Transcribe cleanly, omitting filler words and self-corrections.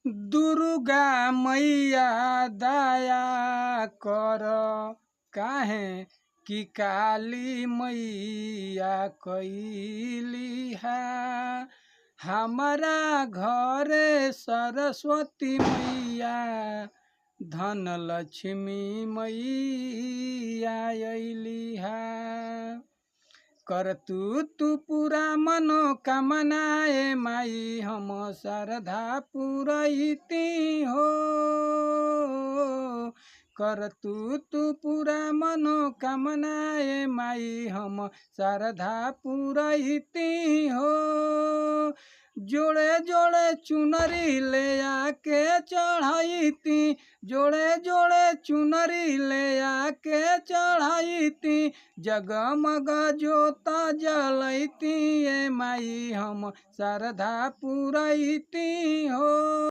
दुर्गा मैया दया कर काहे कि काली मैया कैली है हमारा घरे सरस्वती मैया धन लक्ष्मी मैया अइली है कर तू पूरा मनोकामनाए माई हम श्रद्धा पुरैती हो कर तू पूरा मनोकामनाए माई हम श्रद्धा पुरैती हो जोड़े जोड़े चुनरी ले आके चढ़ैती जोड़े जोड़े चुनरी ले आके चढ़ैती जगमग जोत जलैती ए माई हम श्रद्धा पुरैती हो।